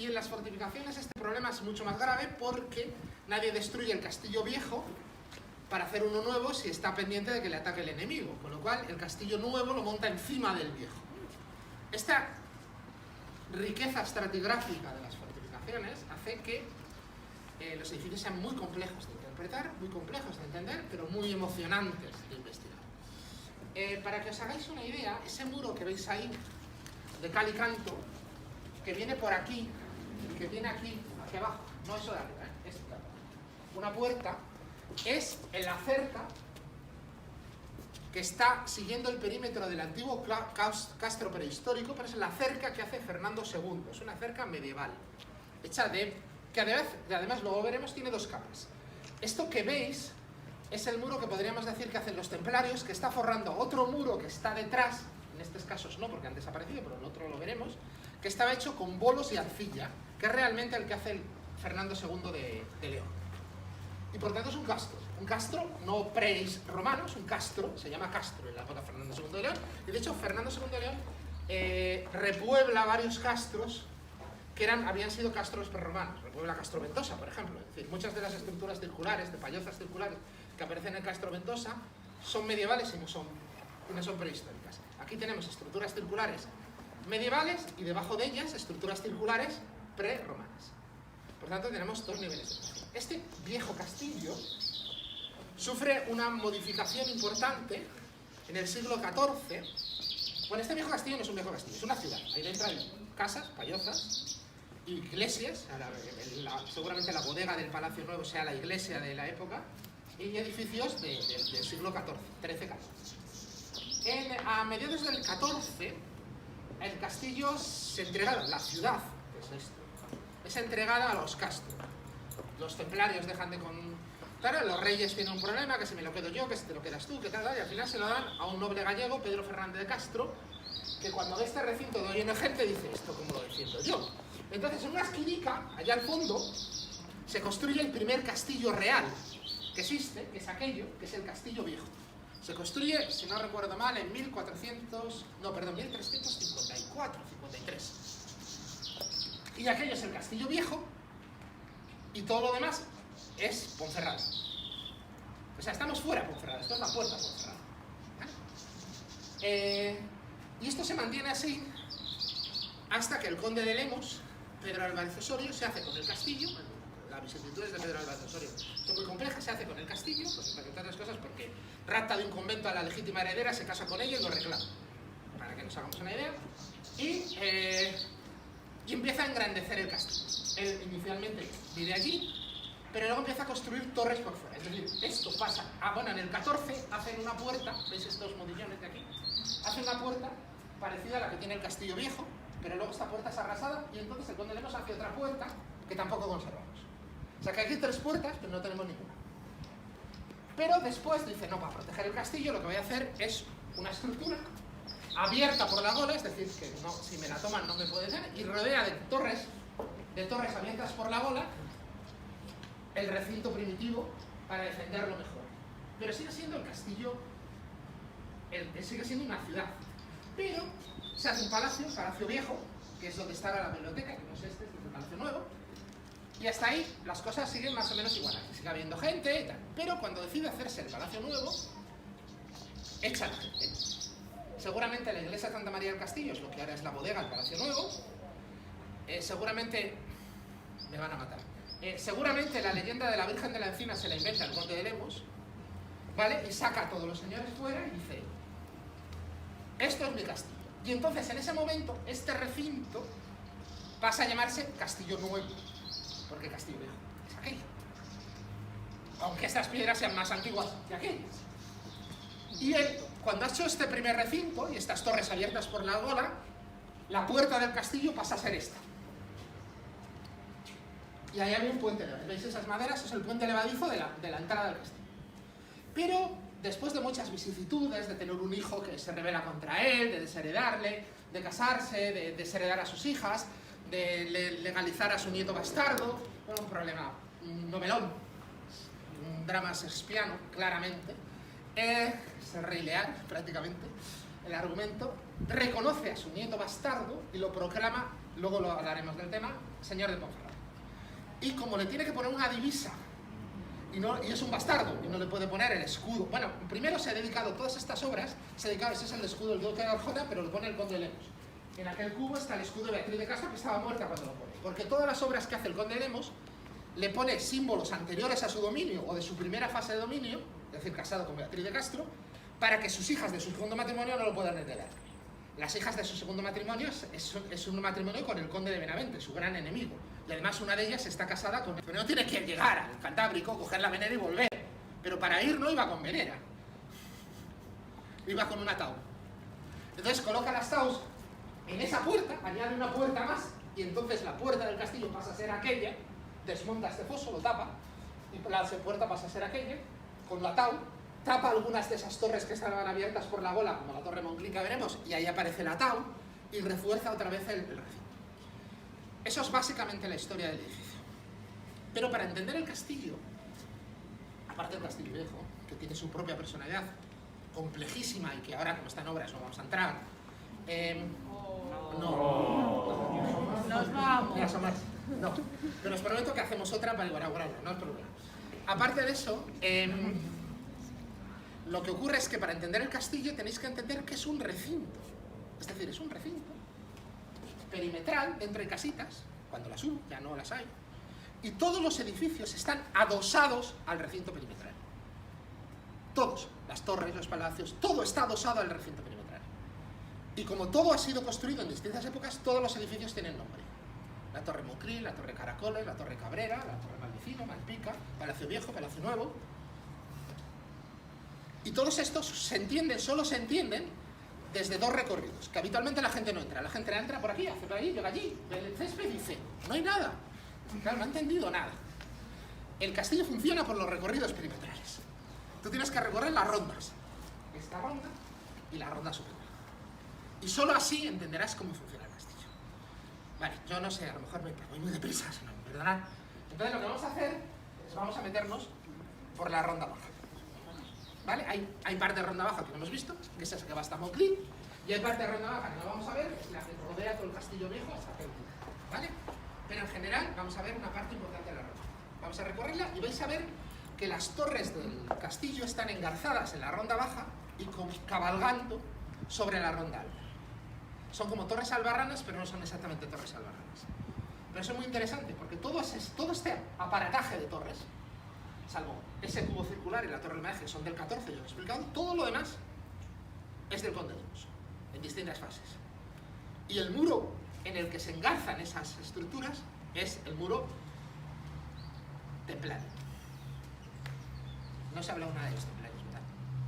Y en las fortificaciones este problema es mucho más grave porque nadie destruye el castillo viejo para hacer uno nuevo si está pendiente de que le ataque el enemigo, con lo cual el castillo nuevo lo monta encima del viejo. Esta riqueza estratigráfica de las fortificaciones hace que los edificios sean muy complejos de interpretar, muy complejos de entender, pero muy emocionantes de investigar. Para que os hagáis una idea, ese muro que veis ahí, de cal y canto, que viene por aquí, que viene aquí, hacia abajo, no eso de arriba, es una puerta, es en la cerca que está siguiendo el perímetro del antiguo castro prehistórico, pero es la cerca que hace Fernando II, es una cerca medieval, hecha de, que además luego veremos tiene dos capas. Esto que veis es el muro que podríamos decir que hacen los templarios, que está forrando otro muro que está detrás, en estos casos no porque han desaparecido, pero en otro lo veremos, que estaba hecho con bolos y arcilla, que es realmente el que hace el Fernando II de León. Y por tanto es un castro no pre-romano, es un castro, se llama castro en la época de Fernando II de León, y de hecho Fernando II de León repuebla varios castros que habían sido castros prerromanos. Repuebla Castro Ventosa, por ejemplo. Es decir, muchas de las estructuras circulares, de pallozas circulares que aparecen en Castro Ventosa son medievales y no son prehistóricas. Aquí tenemos estructuras circulares medievales y debajo de ellas estructuras circulares prerromanas. Por tanto, tenemos dos niveles de castillo. Este viejo castillo sufre una modificación importante en el siglo XIV. Bueno, este viejo castillo no es un viejo castillo, es una ciudad. Ahí dentro hay casas, pallozas, iglesias, seguramente la bodega del Palacio Nuevo sea la iglesia de la época, y edificios del siglo XIV, XIII. A mediados del XIV, el castillo se entrega, la ciudad, que es esto, es entregada a los castros. Los templarios dejan de Claro, los reyes tienen un problema, que si me lo quedo yo, que si te lo quedas tú, que tal, y al final se lo dan a un noble gallego, Pedro Fernández de Castro, que cuando ve este recinto de lleno de gente dice, ¿esto cómo lo defiendo yo? Entonces, en una esquinica, allá al fondo, se construye el primer castillo real que existe, que es aquello, que es el castillo viejo. Se construye, si no recuerdo mal, en 1354, 53. Y aquello es el castillo viejo, y todo lo demás es Ponferrada. O sea, estamos fuera de Ponferrada, esto es la puerta de Ponferrada. Y esto se mantiene así hasta que el conde de Lemos, Pedro Álvarez Osorio, se hace con el castillo. Las vicisitudes de Pedro Álvarez Osorio son muy complejas, se hace con el castillo, pues entre otras cosas porque rapta de un convento a la legítima heredera, se casa con ella y lo reclama, para que nos hagamos una idea, y empieza a engrandecer el castillo. Él inicialmente vive allí, pero luego empieza a construir torres por fuera. Es decir, esto pasa. Bueno, en el 14 hacen una puerta, ¿veis estos modillones de aquí? Hacen una puerta parecida a la que tiene el castillo viejo, pero luego esta puerta es arrasada y entonces el conde Lemos hace otra puerta que tampoco conservamos. O sea que aquí hay tres puertas, pero no tenemos ninguna. Pero después dice, no, para proteger el castillo lo que voy a hacer es una estructura abierta por la gola, es decir, que no, si me la toman no me puede ver, y rodea de torres abiertas por la gola el recinto primitivo para defenderlo mejor. Pero sigue siendo el castillo, sigue siendo una ciudad. Pero se hace un palacio, el Palacio Viejo, que es donde está la biblioteca, que no es este, es el Palacio Nuevo, y hasta ahí las cosas siguen más o menos igual, aquí sigue habiendo gente y tal. Pero cuando decide hacerse el Palacio Nuevo, echa a la gente. Seguramente la iglesia de Santa María del Castillo es lo que ahora es la bodega, el Palacio Nuevo. Seguramente me van a matar. Seguramente la leyenda de la Virgen de la Encina se la inventa el conde de Lemos, ¿vale? Y saca a todos los señores fuera y dice, esto es mi castillo. Y entonces en ese momento este recinto pasa a llamarse Castillo Nuevo, porque Castillo Viejo es aquello. Aunque estas piedras sean más antiguas que aquellas. Y él, cuando ha hecho este primer recinto y estas torres abiertas por la gola, la puerta del castillo pasa a ser esta. Y ahí había un puente levadizo. ¿Veis esas maderas? Es el puente levadizo de la entrada del castillo. Pero después de muchas vicisitudes, de tener un hijo que se rebela contra él, de desheredarle, de casarse, de desheredar a sus hijas, de legalizar a su nieto bastardo, un problema, un novelón, un drama shakespeariano, claramente. Es el Rey Lear, prácticamente. el argumento, reconoce a su nieto bastardo y lo proclama, luego lo hablaremos del tema, señor de Ponferrada. Y como le tiene que poner una divisa, y es un bastardo, y no le puede poner el escudo. Bueno, primero se ha dedicado, todas estas obras, ese es el escudo del duque de Arjona, pero lo pone el conde de Lemos. En aquel cubo está el escudo de Beatriz de Castro, que estaba muerta cuando lo pone. Porque todas las obras que hace el conde de Lemos le pone símbolos anteriores a su dominio, o de su primera fase de dominio, es decir, casado con Beatriz de Castro, para que sus hijas de su segundo matrimonio no lo puedan heredar. Las hijas de su segundo matrimonio es un matrimonio con el conde de Benavente, su gran enemigo. Y además una de ellas está casada con... Pero no tiene que llegar al Cantábrico, coger la venera y volver. Pero para ir no iba con venera. Iba con una tau. Entonces coloca las taus en esa puerta, añade una puerta más, y entonces la puerta del castillo pasa a ser aquella, desmonta este foso, lo tapa, y la puerta pasa a ser aquella, con la tau, tapa algunas de esas torres que estaban abiertas por la gola, como la torre Monclín que veremos, y ahí aparece la tau, y refuerza otra vez el recinto. Eso es básicamente la historia del edificio. Pero para entender el castillo, aparte del castillo viejo, que tiene su propia personalidad, complejísima, y que ahora, como está en obras, no vamos a entrar, Nos vamos. No, pero os prometo que hacemos otra para elaborarlo, no hay problema. Aparte de eso, lo que ocurre es que para entender el castillo tenéis que entender que es un recinto. Es decir, es un recinto perimetral dentro de casitas, cuando las hubo, ya no las hay, y todos los edificios están adosados al recinto perimetral. Todos, las torres, los palacios, todo está adosado al recinto perimetral. Y como todo ha sido construido en distintas épocas, todos los edificios tienen nombre. La Torre Monclín, la Torre Caracoles, la Torre Cabrera, la Torre Maldicino, Malpica, Palacio Viejo, Palacio Nuevo. Y todos estos solo se entienden desde dos recorridos, que habitualmente la gente no entra. La gente entra por aquí, hace por ahí, llega allí, ve el césped y dice, no hay nada. Claro, no ha entendido nada. El castillo funciona por los recorridos perimetrales. Tú tienes que recorrer las rondas. Esta ronda y la ronda superior. Y solo así entenderás cómo funciona el castillo. Vale, yo no sé, a lo mejor me voy muy deprisa, si no me perdonad. Entonces lo que vamos a hacer es vamos a meternos por la ronda baja. ¿Vale? Hay parte de ronda baja que no hemos visto, que es esa que va hasta Monclín, y hay parte de ronda baja que no vamos a ver, que es la que rodea todo el castillo viejo hasta Peutín. ¿Vale? Pero en general vamos a ver una parte importante de la ronda. Vamos a recorrerla y vais a ver que las torres del castillo están engarzadas en la ronda baja y cabalgando sobre la ronda alta. Son como torres albarranas, pero no son exactamente torres albarranas. Pero eso es muy interesante, porque todo este aparataje de torres, salvo ese cubo circular y la torre del Maje, son del 14, yo lo he explicado, todo lo demás es del conde de Lemos, en distintas fases. Y el muro en el que se engarzan esas estructuras es el muro templario. No se habla nada de los templarios, ¿verdad?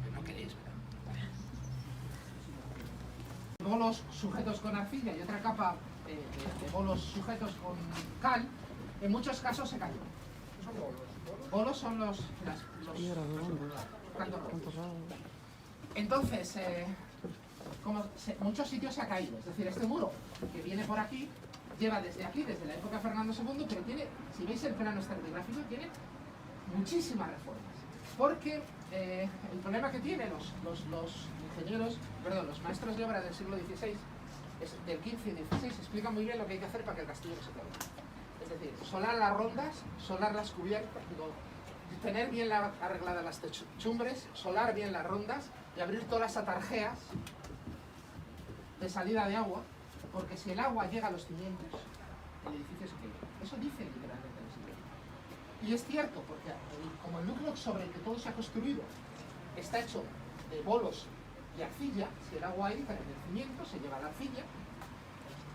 Pero no queréis, ¿verdad? Vale. Bolos sujetos con arcilla y otra capa de bolos sujetos con cal, en muchos casos se cayó. Bolos son los entonces, muchos sitios se ha caído. Es decir, este muro que viene por aquí, lleva desde aquí, desde la época de Fernando II, pero tiene, si veis el plano estratigráfico, tiene muchísimas reformas. Porque el problema que tienen los maestros de obra del siglo XVI, del XV y XVI, explican muy bien lo que hay que hacer para que el castillo no se caiga. Es decir, solar las rondas, solar las cubiertas, tener bien arregladas las techumbres, solar bien las rondas y abrir todas las atarjeas de salida de agua, porque si el agua llega a los cimientos, el edificio se cae. Eso dice literalmente el siglo. Y es cierto, porque como el núcleo sobre el que todo se ha construido está hecho de bolos y arcilla, si el agua entra en el cimiento, se lleva la arcilla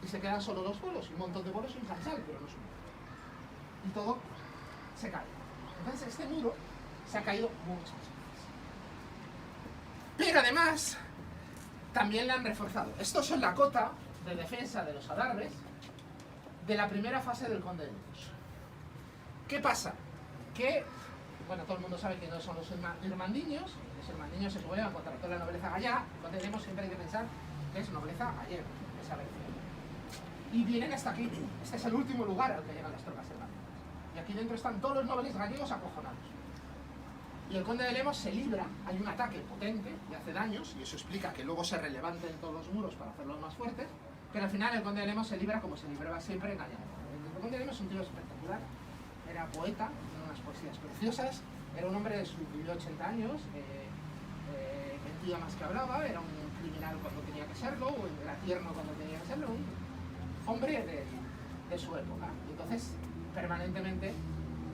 y se quedan solo los bolos, y un montón de bolos y un cansal, pero no es un muro. Y todo se cae. Entonces este muro se ha caído muchas veces. Pero además, también le han reforzado. Estos son la cota de defensa de los adarves de la primera fase del conde de Lemos. ¿Qué pasa? Que, bueno, todo el mundo sabe que no son los irmandiños. Los irmandiños se suben contra toda la nobleza gallega. Cuando tenemos siempre hay que pensar que es nobleza gallega, esa versión. Y vienen hasta aquí. Este es el último lugar al que llegan las tropas irmandinas. Y aquí dentro están todos los nobles gallegos acojonados. Y el conde de Lemos se libra, hay un ataque potente y hace daños, y eso explica que luego se relevanten todos los muros para hacerlos más fuertes, pero al final el conde de Lemos se libra como se libraba siempre en Gallana. El conde de Lemos es un tío espectacular, era poeta, tiene unas poesías preciosas, era un hombre vivió 80 años, mentía más que hablaba, era un criminal cuando tenía que serlo, o era tierno cuando tenía que serlo, un hombre de su época. Y entonces, permanentemente,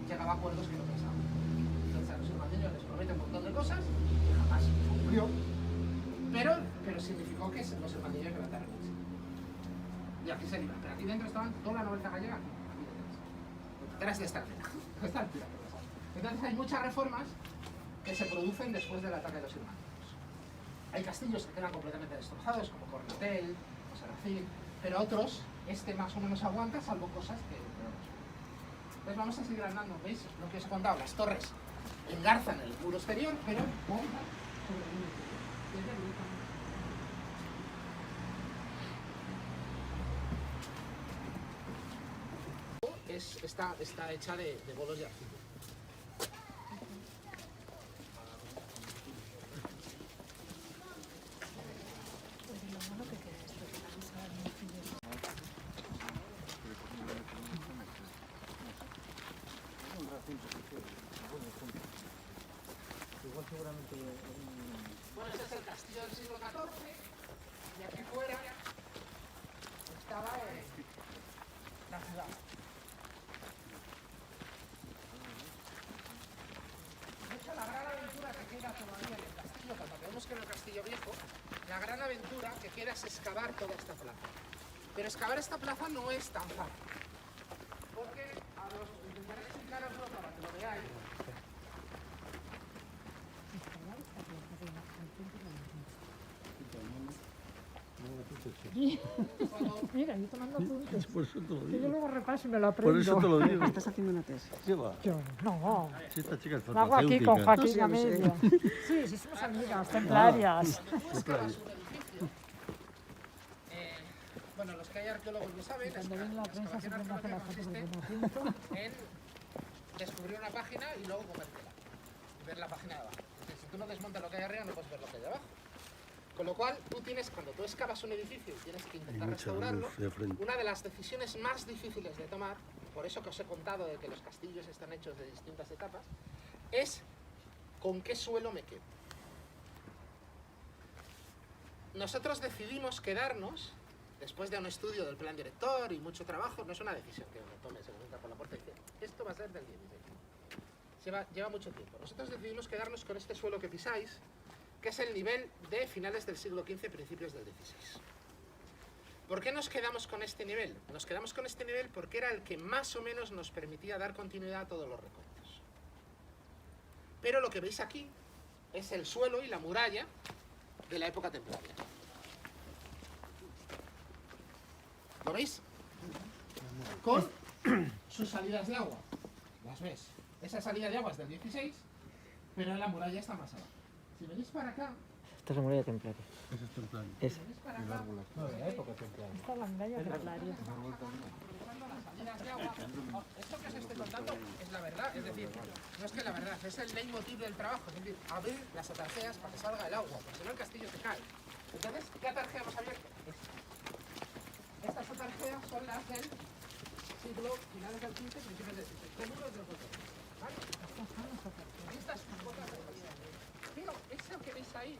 llegaba a acuerdos que no pensaban. Entonces a los irmandiños les promete un montón de cosas, que jamás cumplió, pero significó que los irmandiños levantaron el éxito. Y aquí se libra. Pero aquí dentro estaban toda la nobleza gallega, aquí detrás de esta almena. Entonces hay muchas reformas que se producen después del ataque de los irmandiños. Hay castillos que quedan completamente destrozados, como Cornatel, o Serafín, pero otros, más o menos aguanta, salvo cosas que no. Entonces vamos a seguir andando, ¿veis? Lo que os he contado, las torres engarzan el muro exterior, pero montan sobre el muro interior. Está hecha de bolos de arcilla. Bueno, este es el castillo del siglo XIV y aquí fuera estaba la ciudad. De hecho, la gran aventura que queda todavía en el castillo, cuando vemos que en el castillo viejo, la gran aventura que queda es excavar toda esta plaza. Pero excavar esta plaza no es tan fácil, porque intentaré explicaroslo para que lo veáis. Mira, yo tomando apuntes. Por eso te lo Que yo digo. luego repaso y me lo aprendo. Por eso te lo digo. ¿Estás haciendo una tesis? ¿Qué va? Yo, no. Si esta chica es Lo hago aquí con farmacéutica. Joaquín No, sí, lo sé. Amelio. Sí, sí, somos amigas templarias. Cuando tú excavas un edificio, bueno, los que hay arqueólogos lo saben, Cuando viene la la prensa excavación siempre me hace arqueológica las fotos consiste porque no apunto. en descubrir una página y luego comértela y ver la página de abajo. Es decir, si tú no desmontas lo que hay arriba, no puedes ver lo que hay abajo. Con lo cual, cuando tú excavas un edificio y tienes que intentar mucha restaurarlo, luz de frente. una de las decisiones más difíciles de tomar, por eso que os he contado de que los castillos están hechos de distintas etapas, es con qué suelo me quedo. Nosotros decidimos quedarnos, después de un estudio del plan director y mucho trabajo, no es una decisión que uno tome, se entra por la puerta y dice, esto va a ser del 16. Lleva mucho tiempo. Nosotros decidimos quedarnos con este suelo que pisáis, que es el nivel de finales del siglo XV, principios del XVI. ¿Por qué nos quedamos con este nivel? Nos quedamos con este nivel porque era el que más o menos nos permitía dar continuidad a todos los recortes. Pero lo que veis aquí es el suelo y la muralla de la época templaria. ¿Lo veis? Con sus salidas de agua. Las ves. Esa salida de agua es del 16, pero la muralla está más abajo. Si venís para acá, Esta es la muralla templaria. Ese es templario. Es. si venís para acá, Esta es la muralla templaria. aprovechando las salidas de agua, esto que os estoy contando es la verdad, es decir, no es que la verdad, es el leitmotiv del trabajo, es decir, abrir las atarjeas para que salga el agua, porque si no el castillo se cae. Entonces, ¿qué atarjea hemos abierto? Estas atarjeas son las del siglo finales del 15, principios del 16, con muros de los otros. ¿Vale? Estas cosas de pero eso que veis ahí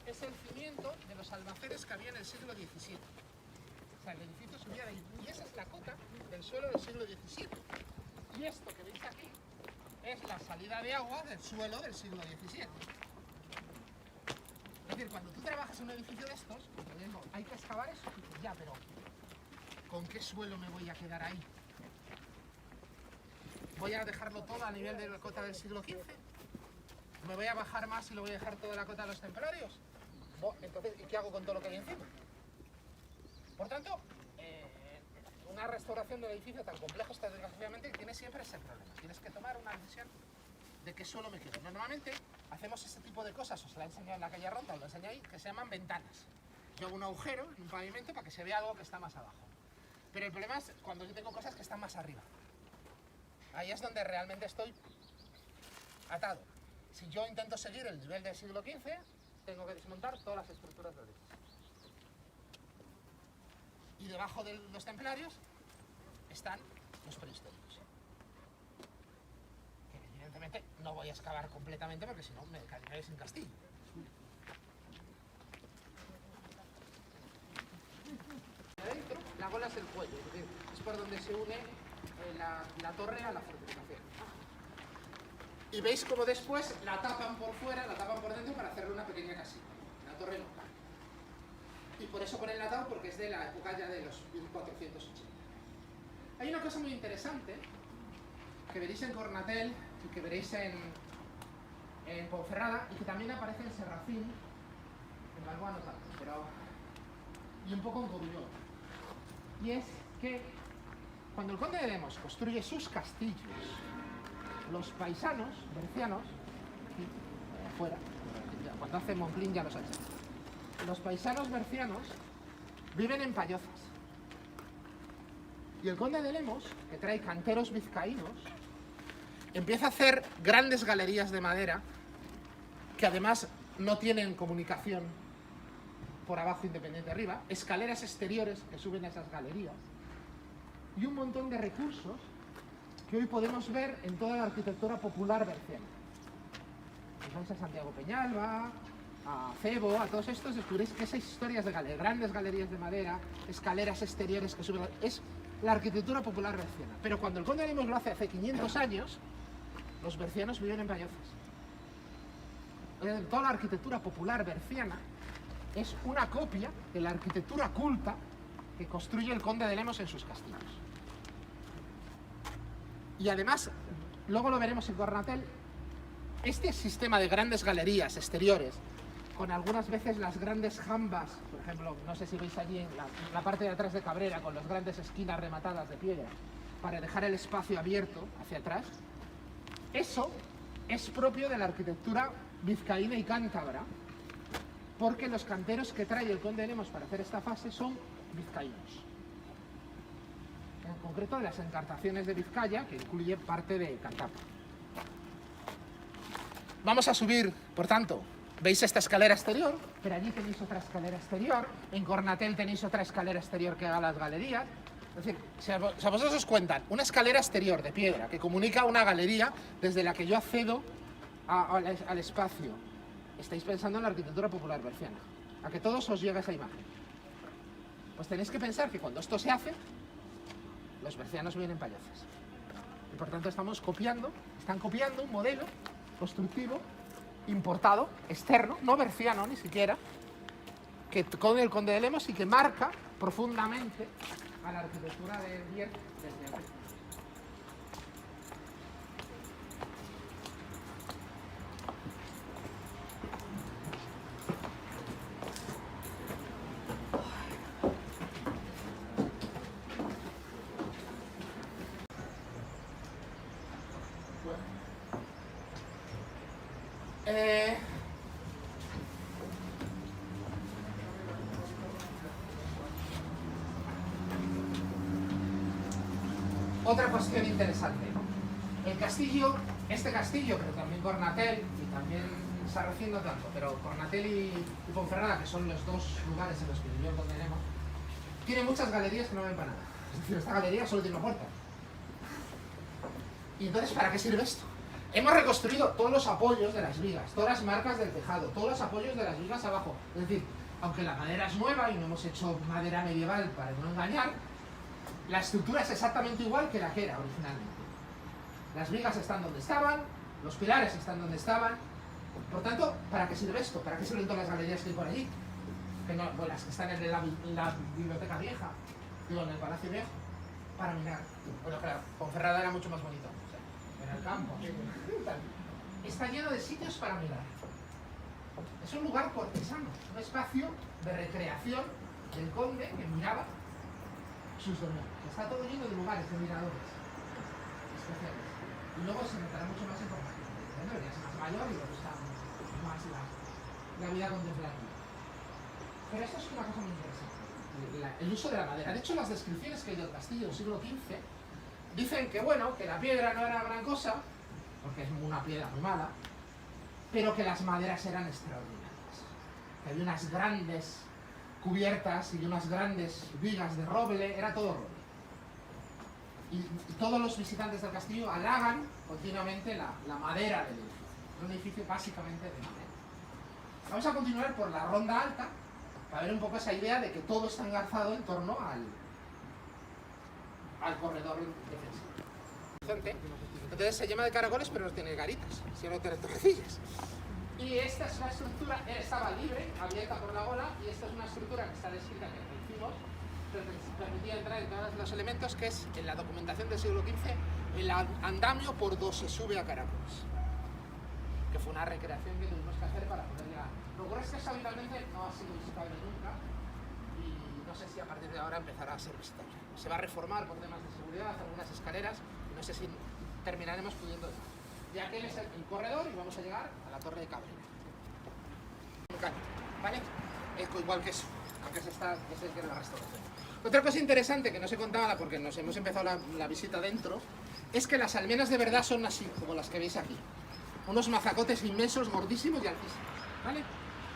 es el cimiento de los almacenes que había en el siglo XVII. O sea, el edificio subía de ahí. Y esa es la cota del suelo del siglo XVII. Y esto que veis aquí es la salida de agua del suelo del siglo XVII. Es decir, cuando tú trabajas en un edificio de estos, como digo, hay que excavar eso. Ya, pero ¿con qué suelo me voy a quedar ahí? ¿Voy a dejarlo todo a nivel de la cota del siglo XV? ¿Me voy a bajar más y lo voy a dejar toda la cota de los templarios? Entonces, ¿y qué hago con todo lo que hay encima? Por tanto, una restauración del edificio tan complejo estrategicamente tiene siempre ese problema. Tienes que tomar una decisión de qué suelo me quedo. Normalmente hacemos ese tipo de cosas, os la he enseñado en la calle Ronda, os lo enseñé ahí, que se llaman ventanas. Yo hago un agujero en un pavimento para que se vea algo que está más abajo. Pero el problema es cuando yo tengo cosas que están más arriba. Ahí es donde realmente estoy atado. si yo intento seguir el nivel del siglo XV, tengo que desmontar todas las estructuras de origen. Y debajo de los templarios están los prehistóricos. Que evidentemente no voy a excavar completamente porque si no me caeré sin castillo. Adentro, la gola es el cuello, es decir, es por donde se une la torre a la fortificación. Y veis como después la tapan por fuera, la tapan por dentro para hacerle una pequeña casilla. La torre no cae. Y por eso ponen la tapa, porque es de la época ya de los 1480. Hay una cosa muy interesante que veréis en Cornatel y que veréis en Ponferrada y que también aparece en Serrafín, en Balboa no tanto, pero y un poco en Coruñón. Y es que cuando el conde de Lemos construye sus castillos, los paisanos bercianos, aquí afuera, cuando hace Monclín ya los ha hecho, los paisanos bercianos viven en payozas. Y el conde de Lemos, que trae canteros vizcaínos, empieza a hacer grandes galerías de madera que además no tienen comunicación por abajo independiente arriba, escaleras exteriores que suben a esas galerías y un montón de recursos que hoy podemos ver en toda la arquitectura popular berciana. Si vais a Santiago Peñalba, a Cebo, a todos estos, descubriréis que esas historias de grandes galerías de madera, escaleras exteriores que suben, es la arquitectura popular berciana. Pero cuando el conde de Lemos lo hace 500 años, los bercianos viven en payozas. Toda la arquitectura popular berciana es una copia de la arquitectura culta que construye el conde de Lemos en sus castillos. Y además, luego lo veremos en Cornatel, este sistema de grandes galerías exteriores, con algunas veces las grandes jambas, por ejemplo, no sé si veis allí en la parte de atrás de Cabrera, con las grandes esquinas rematadas de piedra, para dejar el espacio abierto hacia atrás, eso es propio de la arquitectura vizcaína y cántabra, porque los canteros que trae el conde de Lemos para hacer esta fase son vizcaínos. En concreto de las encartaciones de Vizcaya, que incluye parte de Cantabria. Vamos a subir, por tanto, veis esta escalera exterior, pero allí tenéis otra escalera exterior, en Cornatel tenéis otra escalera exterior que va a las galerías. Es decir, si a vosotros os cuentan una escalera exterior de piedra que comunica una galería desde la que yo accedo al espacio, estáis pensando en la arquitectura popular berciana, a que todos os llega esa imagen. Pues tenéis que pensar que cuando esto se hace, los bercianos viven en payozas. Y por tanto están copiando un modelo constructivo importado, externo, no berciano ni siquiera, que con el conde de Lemos y que marca profundamente a la arquitectura de Bier desde el resto. Otra cuestión interesante, ¿no? El castillo, este castillo, pero también Cornatel y también Sarracín no tanto, pero Cornatel y Ponferrada, que son los dos lugares en los que vivió el conde de Lemos, tiene muchas galerías que no ven para nada. Es decir, esta galería solo tiene una puerta. Y entonces, ¿para qué sirve esto? Hemos reconstruido todos los apoyos de las vigas, todas las marcas del tejado, todos los apoyos de las vigas abajo. Es decir, aunque la madera es nueva y no hemos hecho madera medieval para no engañar, la estructura es exactamente igual que la que era originalmente. Las vigas están donde estaban, los pilares están donde estaban. Por tanto, ¿para qué sirve esto? ¿Para qué sirven todas las galerías que hay por allí? Que no, bueno, las que están en la biblioteca vieja, digo, en el Palacio Viejo, para mirar. Bueno, claro, Ponferrada era mucho más bonito. O sea, en el campo. Está lleno de sitios para mirar. Es un lugar cortesano, un espacio de recreación del conde que miraba sus dominios. Está todo lleno de lugares, de miradores especiales. Y luego se notará mucho más información. Debería ser más mayor y le gusta más la vida contemplativa. Pero esto es una cosa muy interesante. El uso de la madera. De hecho, las descripciones que hay del castillo del siglo XV dicen que, bueno, que la piedra no era gran cosa, porque es una piedra muy mala, pero que las maderas eran extraordinarias. Que había unas grandes cubiertas y unas grandes vigas de roble, era todo roble. Y todos los visitantes del castillo halagan continuamente la madera del edificio. Es un edificio básicamente de madera. Vamos a continuar por la ronda alta para ver un poco esa idea de que todo está engarzado en torno al corredor defensivo. Entonces se llama de caracoles, pero no tiene garitas, sino tiene torrecillas. Y esta es una estructura, estaba libre, abierta por la gola, y esta es una estructura que está descrita que hicimos, permitía entrar en todos los elementos, que es en la documentación del siglo XV, el andamio por donde se sube a caracoles, que fue una recreación que tuvimos que hacer para poderla. Lo que ocurre es que eso habitualmente no ha sido visitable nunca, y no sé si a partir de ahora empezará a ser visitable. Se va a reformar por temas de seguridad, algunas escaleras, y no sé si terminaremos pudiendo ir. Ya que es el corredor y vamos a llegar a la Torre de Cabrera. ¿Vale? Igual que eso, aunque es el que es la restauración. Otra cosa interesante que no se contaba porque nos hemos empezado la visita dentro, es que las almenas de verdad son así, como las que veis aquí. Unos mazacotes inmensos, gordísimos y altísimos. ¿Vale?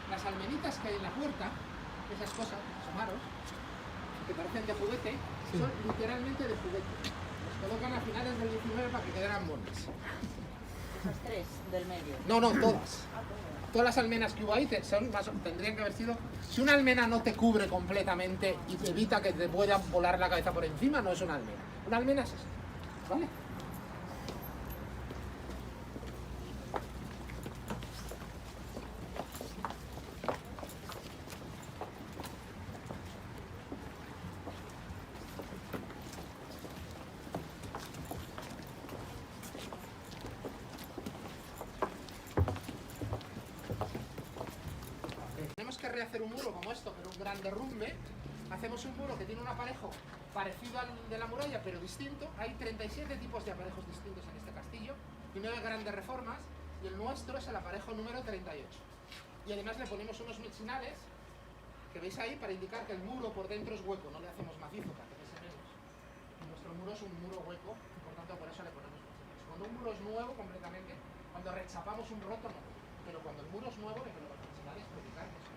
Las almenitas que hay en la puerta, esas cosas, esos aros, que parecen de juguete, son literalmente de juguete. Los colocan a finales del 19 para que quedaran monas. Esas tres del medio. No, todas. Todas las almenas que hubo ahí tendrían que haber sido... Si una almena no te cubre completamente y te evita que te pueda volar la cabeza por encima, no es una almena. Una almena es esto, ¿vale? Hacer un muro como esto, pero un gran derrumbe. Hacemos un muro que tiene un aparejo parecido al de la muralla, pero distinto. Hay 37 tipos de aparejos distintos en este castillo y 9 grandes reformas, y el nuestro es el aparejo número 38. Y además le ponemos unos mechinales que veis ahí para indicar que el muro por dentro es hueco, no le hacemos macizo para que pese menos. Y nuestro muro es un muro hueco, y por tanto por eso le ponemos mechinales. Cuando un muro es nuevo completamente, cuando rechapamos un roto no, pero cuando el muro es nuevo le ponemos mechinales para indicar que eso.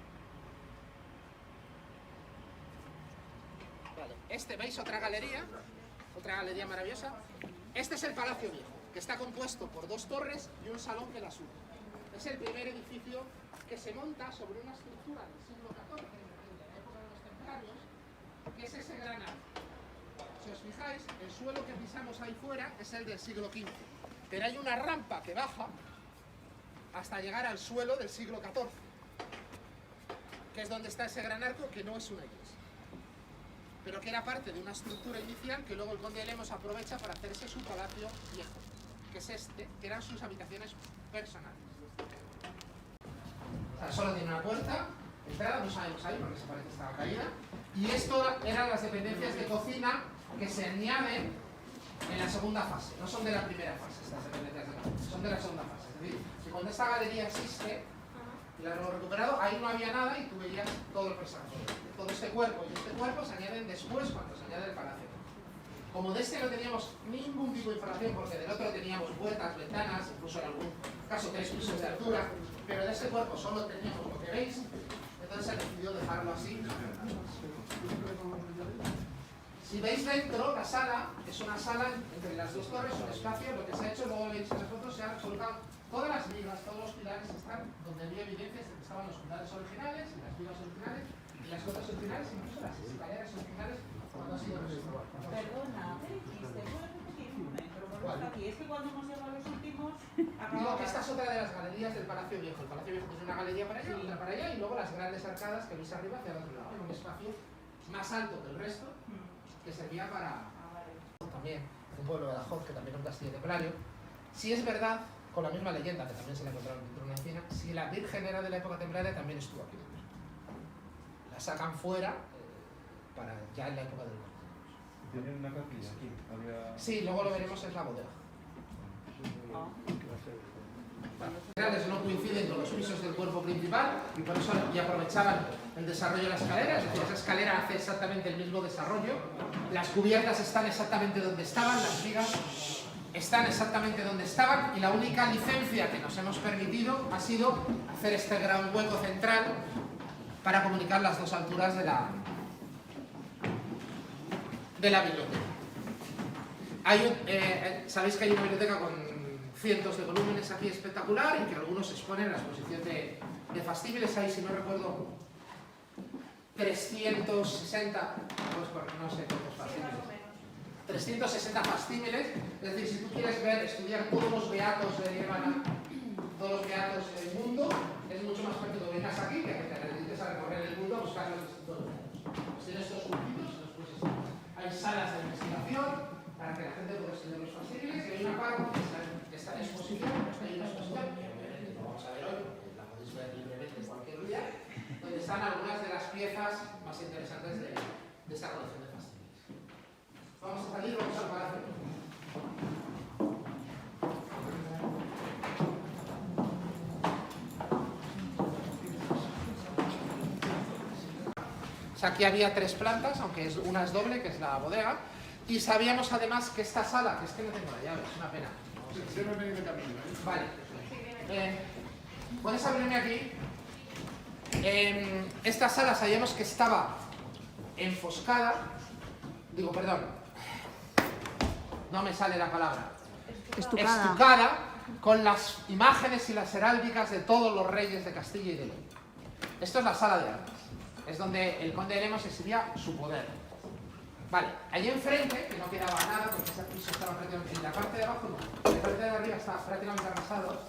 Vale. ¿Veis otra galería maravillosa? Este es el Palacio Viejo, que está compuesto por 2 torres y un salón que la sube. Es el primer edificio que se monta sobre una estructura del siglo XIV, de la época de los templarios, que es ese gran arco. Si os fijáis, el suelo que pisamos ahí fuera es el del siglo XV, pero hay una rampa que baja hasta llegar al suelo del siglo XIV, que es donde está ese gran arco, que no es una iglesia, pero que era parte de una estructura inicial que luego el conde de Lemos aprovecha para hacerse su palacio viejo, que es este, que eran sus habitaciones personales. O sea, solo tiene una puerta, entrada, no sabemos ahí porque se parece que estaba caída, y esto eran las dependencias de cocina que se añaden en la segunda fase, no son de la primera fase estas dependencias de cocina, son de la segunda fase. Es decir, que cuando esta galería existe, y la hemos recuperado, ahí no había nada y tú veías todo el paisaje. Todo este cuerpo y este cuerpo se añaden después cuando se añade el palacio. Como de este no teníamos ningún tipo de información, porque del otro teníamos puertas, ventanas, incluso en algún caso 3 pisos de altura, pero de este cuerpo solo teníamos lo que veis, entonces se decidió dejarlo así. Si veis dentro, la sala es una sala entre las 2 torres, un espacio, lo que se ha hecho, luego veis en las fotos, se han colocado todas las vigas, todos los pilares están donde había evidencias de que estaban los pilares originales, y las vigas originales, y las cosas originales, incluso las escaleras originales, cuando ha sido restaurado. Perdona, ¿te puedes repetir un momento? Aquí es que cuando hemos llegado a los últimos... Digo que esta es otra de las galerías del Palacio Viejo. El Palacio Viejo tiene una galería para allá, otra para allá, y luego las grandes arcadas que veis arriba hacia el otro lado, en un espacio más alto que el resto, que servía para... También, un pueblo de Badajoz, que también es un castillo templario. Si es verdad, con la misma leyenda, que también se la encontraron dentro de una encina, si la Virgen era de la época templaria, también estuvo aquí dentro. La sacan fuera para ya en la época del mundo. ¿Tienen una capilla aquí? Sí, luego lo veremos, es la bodega. No coinciden con los pisos del cuerpo principal y por eso aprovechaban el desarrollo de la escalera, es decir, esa escalera hace exactamente el mismo desarrollo, las cubiertas están exactamente donde estaban, las vigas están exactamente donde estaban y la única licencia que nos hemos permitido ha sido hacer este gran hueco central para comunicar las dos alturas de la biblioteca. Sabéis que hay una biblioteca con cientos de volúmenes aquí espectacular y que algunos exponen la exposición de fascículos. Hay, si no recuerdo, 360, no sé cuántos fascículos. 360 fascículos, es decir, si tú quieres estudiar todos los beatos de Nirvana, todos los beatos del mundo, es mucho más práctico que vengas aquí que te dediques a recorrer el mundo a buscar los distintos beatos. Pues en estos últimos, hay salas de investigación para que la gente pueda estudiar los fascículos y hay una parte que está en exposición, hay una exposición que obviamente no vamos a ver hoy, porque la podéis ver libremente cualquier día, donde están algunas de las piezas más interesantes de esta colección de fascículos. Vamos a salir, vamos al palacio. O sea, aquí había 3 plantas, aunque una es doble, que es la bodega, y sabíamos además que esta sala, que es que no tengo la llave, es una pena. Vale. ¿Puedes abrirme aquí? Esta sala sabíamos que estaba enfoscada, no me sale la palabra. Estucada con las imágenes y las heráldicas de todos los reyes de Castilla y de León. Esto es la sala de armas. Es donde el conde de Lemos exhibía su poder. Vale, allí enfrente, que no quedaba nada, porque ese piso estaba prácticamente en la parte de abajo, no, en la parte de arriba estaba prácticamente arrasado,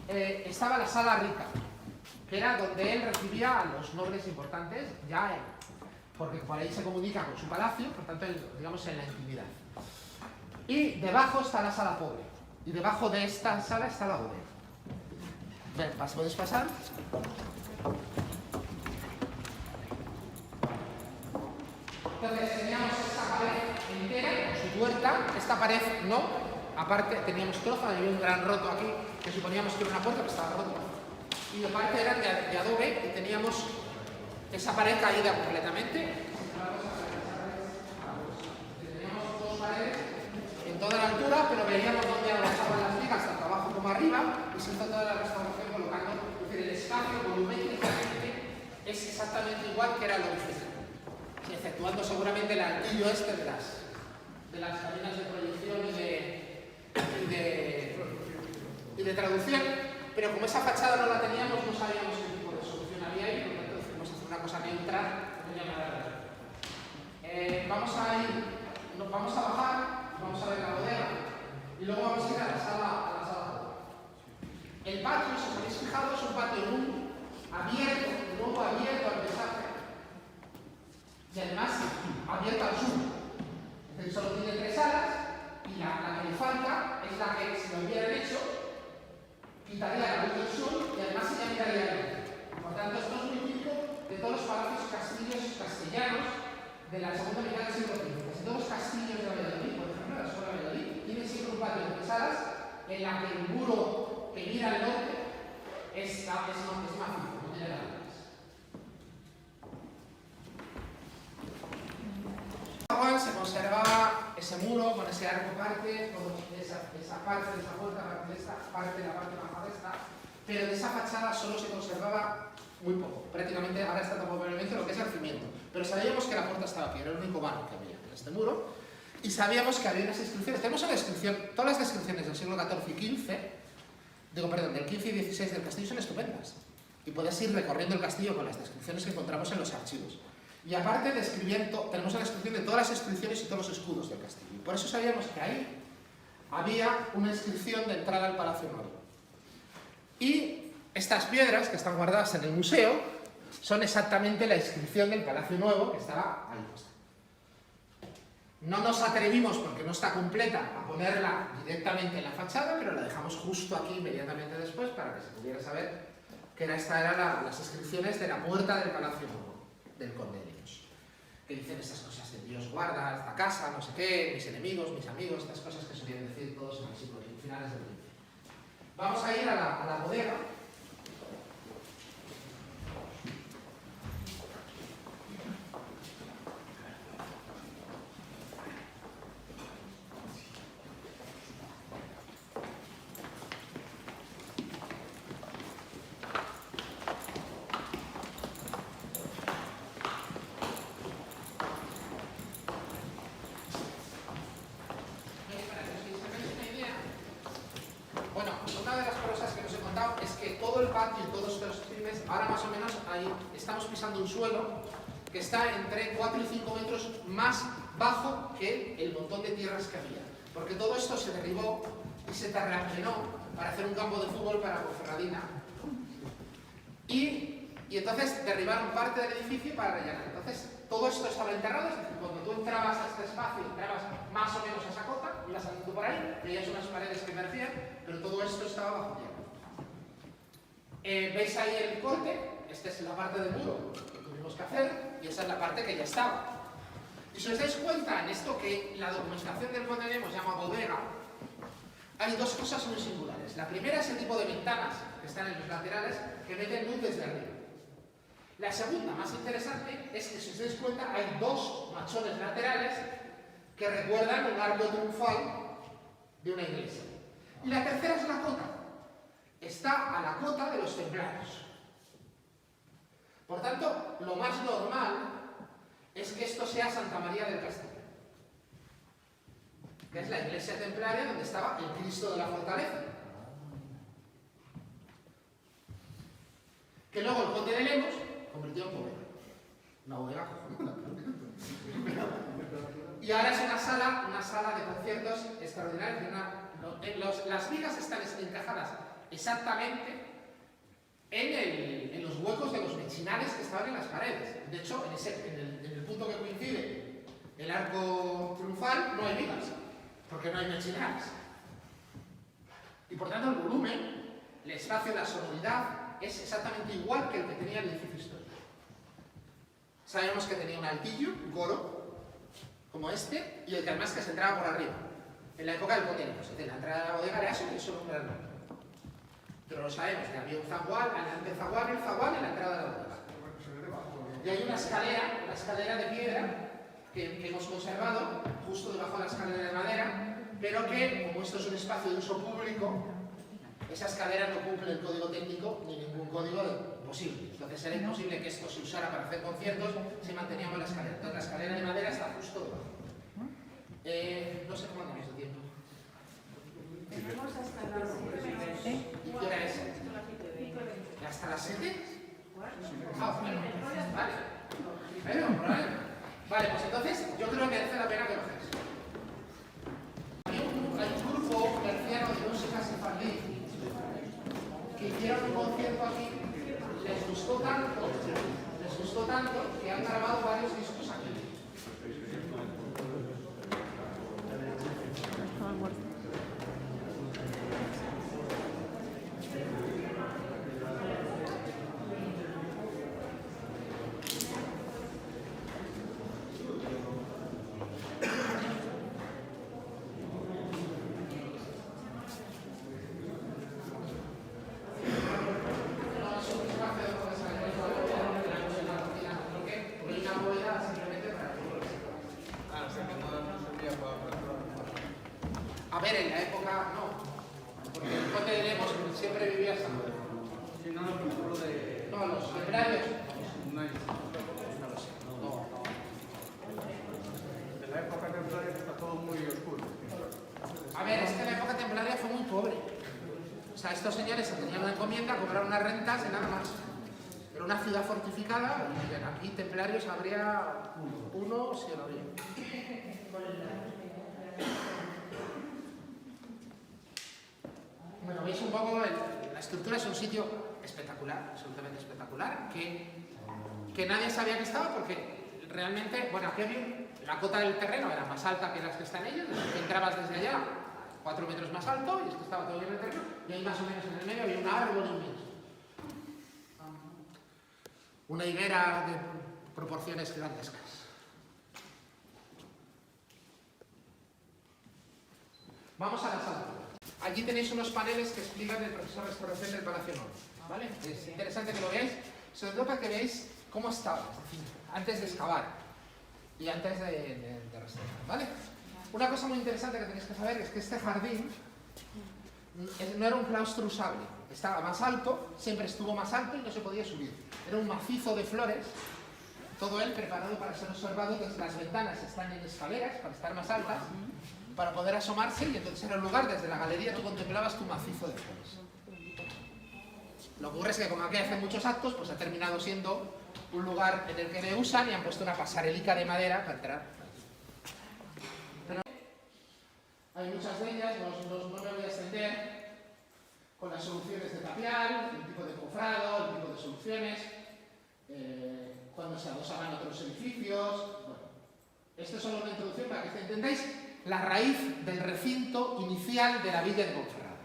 estaba la sala rica, que era donde él recibía a los nobles importantes, porque por ahí se comunica con su palacio, por tanto, digamos, en la intimidad. Y debajo está la sala pobre, y debajo de esta sala está la bodega. Ven, ¿puedes pasar? Entonces teníamos esta pared entera con su puerta, esta pared no, aparte teníamos trozo, había un gran roto aquí que suponíamos que era una puerta, pero estaba roto. Y aparte era de adobe y teníamos esa pared caída completamente. Teníamos 2 paredes en toda la altura, pero veíamos dónde avanzaban las vigas, tanto abajo como arriba, y se hizo toda la restauración colocando, es decir, el espacio volumétricamente es exactamente igual que era el original. Exceptuando seguramente el altillo este de las cabinas de proyección y de traducción, pero como esa fachada no la teníamos, no sabíamos qué tipo de solución había ahí, por lo tanto decidimos hacer una cosa neutral, vamos a bajar, vamos a ver la bodega y luego vamos a ir a la sala. El patio, si os habéis fijado, es un patio abierto, de nuevo abierto al paisaje. Y además abierto al sur. Es decir, solo tiene 3 salas y la que le falta es la que, si lo hubieran hecho, quitaría la luz del sur y además se miraría el norte. Por tanto, esto es muy típico de todos los palacios castillos castellanos de la segunda mitad del siglo XV. Casi todos los castillos de Valladolid, por ejemplo, la escuela de Valladolid, tienen siempre un patio de 3 salas en la que el muro que mira al norte es macizo, no tiene nada. Se conservaba ese muro con ese arco parte, esa parte de esa puerta, parte de esta, parte de la parte baja de esta, pero de esa fachada solo se conservaba muy poco, prácticamente ahora está todo probablemente lo que es el cimiento, pero sabíamos que la puerta estaba aquí, era el único vano que había en este muro, y sabíamos que había unas inscripciones, tenemos una descripción, todas las descripciones del siglo XIV y XV, del XV y XVI del castillo son estupendas, y puedes ir recorriendo el castillo con las descripciones que encontramos en los archivos. Y aparte tenemos la descripción de todas las inscripciones y todos los escudos del castillo. Y por eso sabíamos que ahí había una inscripción de entrada al Palacio Nuevo. Y estas piedras que están guardadas en el museo son exactamente la inscripción del Palacio Nuevo que estaba ahí puesta. No nos atrevimos, porque no está completa, a ponerla directamente en la fachada, pero la dejamos justo aquí inmediatamente después para que se pudiera saber que estas eran las inscripciones de la puerta del Palacio Nuevo del conde de Lemos, que dicen estas cosas de Dios guarda esta casa, no sé qué, mis enemigos, mis amigos, estas cosas que solían decir todos en el siglo finales del XX. Vamos a ir a la bodega. pisando un suelo que está entre 4 y 5 metros más bajo que el montón de tierras que había. Porque todo esto se derribó y se terraplenó para hacer un campo de fútbol para Ponferradina. Y entonces derribaron parte del edificio para rellenar. Entonces todo esto estaba enterrado, es decir, cuando tú entrabas a este espacio, entrabas más o menos a esa cota, ibas andando por ahí, veías unas paredes que emergían, pero todo esto estaba bajo tierra. ¿Veis ahí el corte? Esta es la parte del muro que tuvimos que hacer y esa es la parte que ya estaba. Y si os dais cuenta en esto que la documentación del Conde de Lemos llama bodega, hay dos cosas muy singulares. La primera es el tipo de ventanas que están en los laterales que meten luz desde arriba. La segunda, más interesante, es que si os dais cuenta hay dos machones laterales que recuerdan un arco triunfal de una iglesia. Y la tercera es la cota. Está a la cota de los templarios. Por tanto, lo más normal es que esto sea Santa María del Castillo, que es la iglesia templaria donde estaba el Cristo de la Fortaleza. Que luego el Conde de Lemos convirtió en bodega. Una bodega cojonuda. Y ahora es una sala de conciertos extraordinaria. Las vigas están encajadas exactamente en los huecos de los mechinales que estaban en las paredes. De hecho, en el punto que coincide el arco triunfal no hay vigas, porque no hay mechinales. Y por tanto el volumen, el espacio, la sonoridad es exactamente igual que el que tenía el edificio histórico. Sabemos que tenía un altillo, un coro, como este, y el que además que se entraba por arriba. En la época del Conde de Lemos, es decir, la entrada de la bodega era eso y eso no era nada. Pero lo sabemos, que había un zaguán, el zaguán y la entrada de la bodega. Y hay una escalera de piedra que hemos conservado justo debajo de la escalera de madera, pero que, como esto es un espacio de uso público, esa escalera no cumple el código técnico ni ningún código posible. Entonces era imposible que esto se usara para hacer conciertos si manteníamos la escalera. Entonces la escalera de madera está justo debajo. No sé cómo andamos de tiempo. Tenemos hasta las 7 menos. ¿Y qué hora es? ¿Hasta las 7? Ah, bueno, vale. Vale, pues entonces yo creo que merece la pena que lo hagáis. Hay un grupo terciano de música sefardí que hicieron un concierto aquí, les gustó tanto que han grabado varios discos aquí. A ver, en la época no, porque el Conde de Lemos siempre vivía hasta ahora. No, los templarios. No lo sé. No. En la época templaria está todo muy oscuro. A ver, es que la época templaria fue muy pobre. O sea, estos señores se tenían una encomienda, cobraron unas rentas y nada más. Era una ciudad fortificada y aquí templarios habría uno si lo había. Bueno, veis un poco, la estructura es un sitio espectacular, absolutamente espectacular, que nadie sabía que estaba porque realmente, bueno, aquí había la cota del terreno era más alta que las que están ellos, entrabas desde allá 4 metros más alto y esto estaba todo bien en el terreno y ahí más o menos en el medio había un árbol inmenso. Una higuera de proporciones gigantescas. Vamos a la sala. Aquí tenéis unos paneles que explican el proceso de restauración del Palacio Nuevo, ¿vale? Es interesante que lo veáis, sobre todo para que veáis cómo estaba, es decir, antes de excavar y antes de restaurar, ¿vale? Una cosa muy interesante que tenéis que saber es que este jardín no era un claustro usable, estaba más alto, siempre estuvo más alto y no se podía subir. Era un macizo de flores, todo él preparado para ser observado, entonces las ventanas están en escaleras para estar más altas, para poder asomarse y entonces era un lugar, desde la galería tú contemplabas tu macizo de flores. Lo que ocurre es que como aquí hacen muchos actos, pues ha terminado siendo un lugar en el que le usan y han puesto una pasarelica de madera para entrar. Pero hay muchas de ellas, no me voy a extender con las soluciones de tapial, el tipo de cofrado, el tipo de soluciones, cuando se adosaban otros edificios. Bueno, esto es solo una introducción para que entendáis la raíz del recinto inicial de la villa de Ponferrada.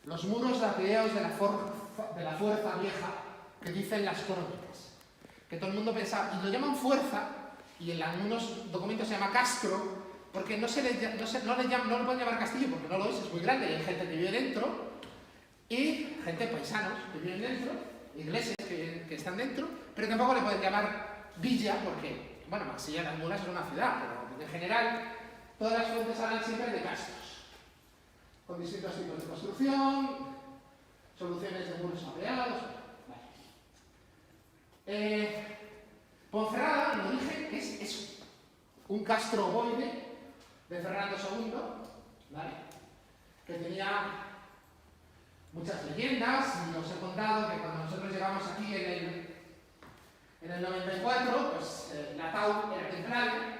Los muros lapideados de la fuerza vieja que dicen las crónicas. Que todo el mundo pensaba, y lo llaman fuerza, y en algunos documentos se llama castro, porque no le pueden llamar castillo porque no lo es muy grande y hay gente que vive dentro, y gente paisanos que viven dentro, ingleses que están dentro, pero tampoco le pueden llamar villa porque, bueno, Marsella de las Mulas es una ciudad, pero en general todas las fuentes hablan siempre de castros, con distintos tipos de construcción, soluciones de muros ampliados. Ponferrada, en origen, es eso, un castro ovoide de Fernando II, ¿vale? Que tenía muchas leyendas, y os he contado que cuando nosotros llegamos aquí en el 94, pues la Tau era templaria,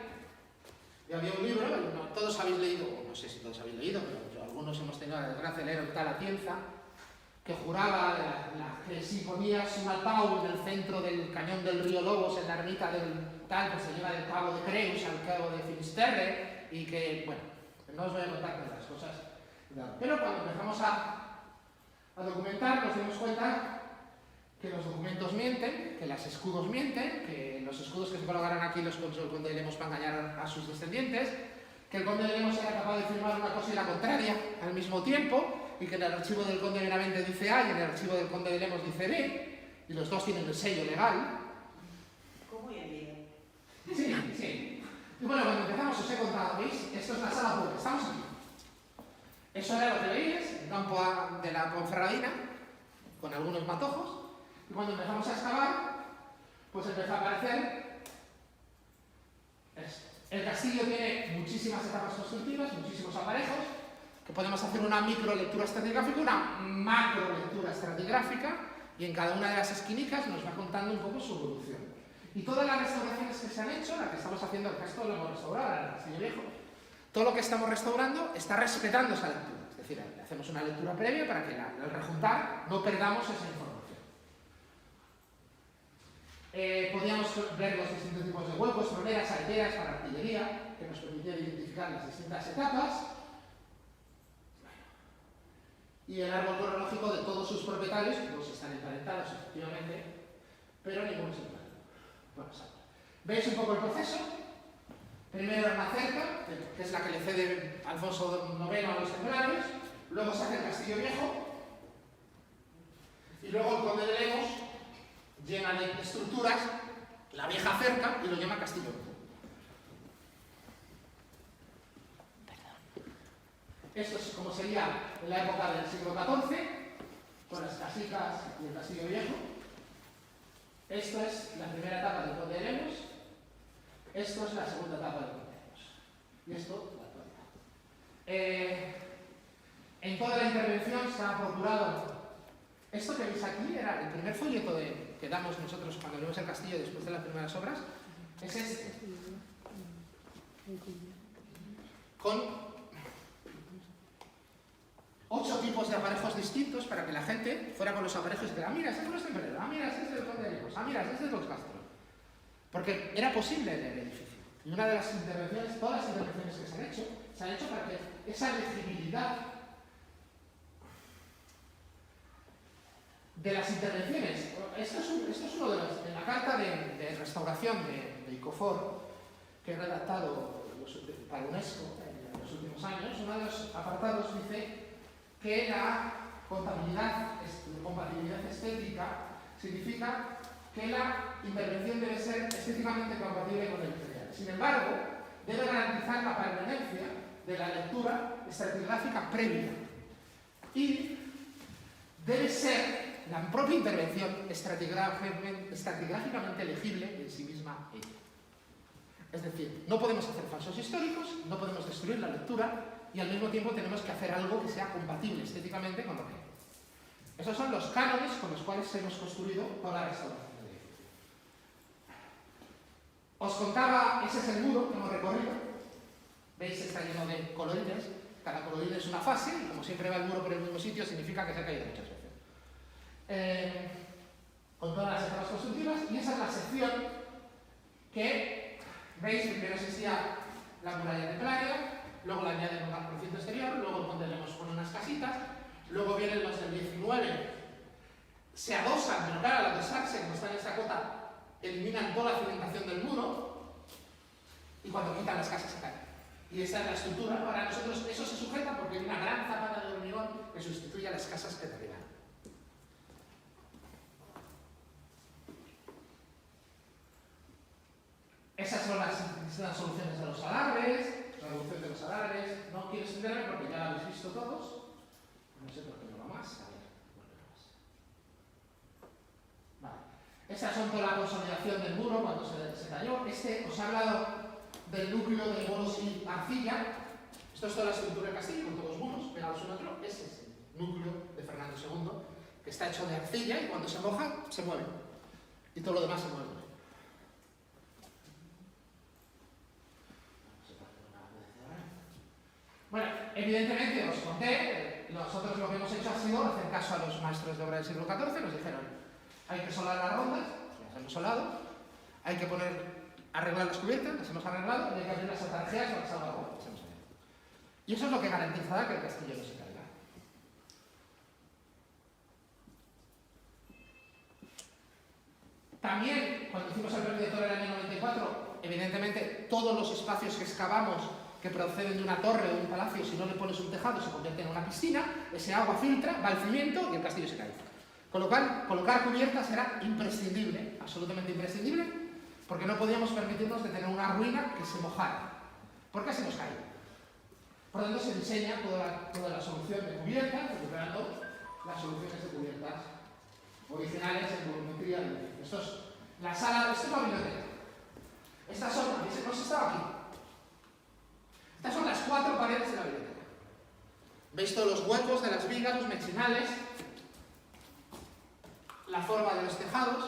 y había un libro, todos habéis leído, o no sé si todos habéis leído, pero algunos hemos tenido la desgracia de leer Octavio Atienza, que juraba que si ponías una Tau en el centro del cañón del río Lobos, en la ermita del tal, pues se lleva del cabo de Creus al cabo de Finisterre, y que, bueno, no os voy a contar todas las cosas. Pero cuando empezamos a documentar, nos dimos cuenta que los documentos mienten, que los escudos mienten, que los escudos que se colocaron aquí los consiguió el conde de Lemos para engañar a sus descendientes, que el conde de Lemos era capaz de firmar una cosa y la contraria al mismo tiempo, y que en el archivo del conde de Benavente dice A y en el archivo del conde de Lemos dice B, y los dos tienen el sello legal. ¿Cómo y el día? Sí, sí. Y bueno, cuando empezamos os he contado, ¿veis? Esto es la sala pública, estamos aquí. Eso era lo que veis, el campo de la Ponferradina, con algunos matojos, y cuando empezamos a excavar, pues empezó a aparecer esto. El castillo tiene muchísimas etapas constructivas, muchísimos aparejos, que podemos hacer una micro lectura estratigráfica, una macro lectura estratigráfica, y en cada una de las esquinicas nos va contando un poco su evolución. Y todas las restauraciones que se han hecho, la que estamos haciendo, el resto lo hemos restaurado, el castillo viejo, todo lo que estamos restaurando está respetando esa lectura. Es decir, hacemos una lectura previa para que al rejuntar no perdamos esa información. Podíamos ver los distintos tipos de huecos, troneras, saeteras para artillería, que nos permitían identificar las distintas etapas. Y el árbol cronológico de todos sus propietarios, que todos están emparentados efectivamente, pero ninguno es emparentado. Bueno, ¿veis un poco el proceso? Primero una cerca, que es la que le cede Alfonso IX a los templarios, luego se hace el castillo viejo, y luego el conde de Lemos llena de estructuras la vieja cerca y lo llama castillo viejo. Esto es como sería en la época del siglo XIV, con las casicas y el castillo viejo. Esto es la primera etapa del conde de Lemos. Esto es la segunda etapa del conde de Lemos. Y esto, la actualidad. En toda la intervención se ha procurado. Esto que veis aquí era el primer folleto que damos nosotros cuando vemos el castillo después de las primeras obras. Es este. Con 8 tipos de aparejos distintos para que la gente fuera con los aparejos y dijera, mira, ese es nuestro templero, mira, ese es el conde de Lemos, mira, ese es de los Castro. Porque era posible en el edificio. Y una de las intervenciones, todas las intervenciones que se han hecho para que esa legibilidad de las intervenciones. Esto es uno de los, en la carta de restauración de Icofor que he redactado para UNESCO en los últimos años, uno de los apartados dice que la compatibilidad estética significa que la intervención debe ser estéticamente compatible con el material. Sin embargo, debe garantizar la permanencia de la lectura estratigráfica previa y debe ser la propia intervención estratigráficamente legible en sí misma ella. Es decir, no podemos hacer falsos históricos, no podemos destruir la lectura y al mismo tiempo tenemos que hacer algo que sea compatible estéticamente con lo que hay. Esos son los cánones con los cuales hemos construido toda la restauración del edificio. Os contaba, ese es el muro que hemos recorrido. ¿Veis? Está lleno de colorines. Cada colorín es una fase, y como siempre va el muro por el mismo sitio, significa que se ha caído muchas veces. Con todas las etapas constructivas, y esa es la sección que, veis, primero existía la muralla de playa, luego la añaden un recinto exterior, luego el Conde de Lemos pone unas casitas, luego vienen los del 19, se adosan, pero claro, los de Saxe, como están en esa cota, eliminan toda la cimentación del muro, y cuando quitan las casas se caen. Y esa es la estructura. Para nosotros eso se sujeta porque hay una gran zapata de hormigón que sustituye a las casas que derriban. Esas son las soluciones de los alambres, la reducción de los alambres. No quiero extenderme porque ya lo habéis visto todos. No sé por qué no va más. A ver, ¿por qué no más? Vale. Estas son toda la consolidación del muro cuando se cayó. Os he hablado del núcleo de muros y arcilla. Esto es toda la estructura del castillo, con todos los muros pegados uno a otro. Ese es el núcleo de Fernando II, que está hecho de arcilla y cuando se moja, se mueve. Y todo lo demás se mueve. Bueno, evidentemente os conté, nosotros lo que hemos hecho ha sido hacer caso a los maestros de obra del siglo XIV. Nos dijeron, hay que solar las rondas, las hemos solado, hay que arreglar las cubiertas, las hemos arreglado, y hay que abrir las atarjeas para que salga agua, las hemos abierto. Y eso es lo que garantizará que el castillo no se caiga. También, cuando hicimos el premio de Torre en el año 94, evidentemente todos los espacios que excavamos que proceden de una torre o de un palacio, si no le pones un tejado se convierte en una piscina, ese agua filtra, va al cimiento y el castillo se cae. Con lo cual, colocar cubiertas era imprescindible, absolutamente imprescindible, porque no podíamos permitirnos de tener una ruina que se mojara, porque se nos cae. Por lo tanto, se diseña toda la solución de cubiertas, recuperando las soluciones de cubiertas originales en volumetría. Esto es la sala, esto es la biblioteca. Estas son, no se estaba aquí. Estas son las 4 paredes de la biblioteca. ¿Veis todos los huecos de las vigas, los mechinales? La forma de los tejados.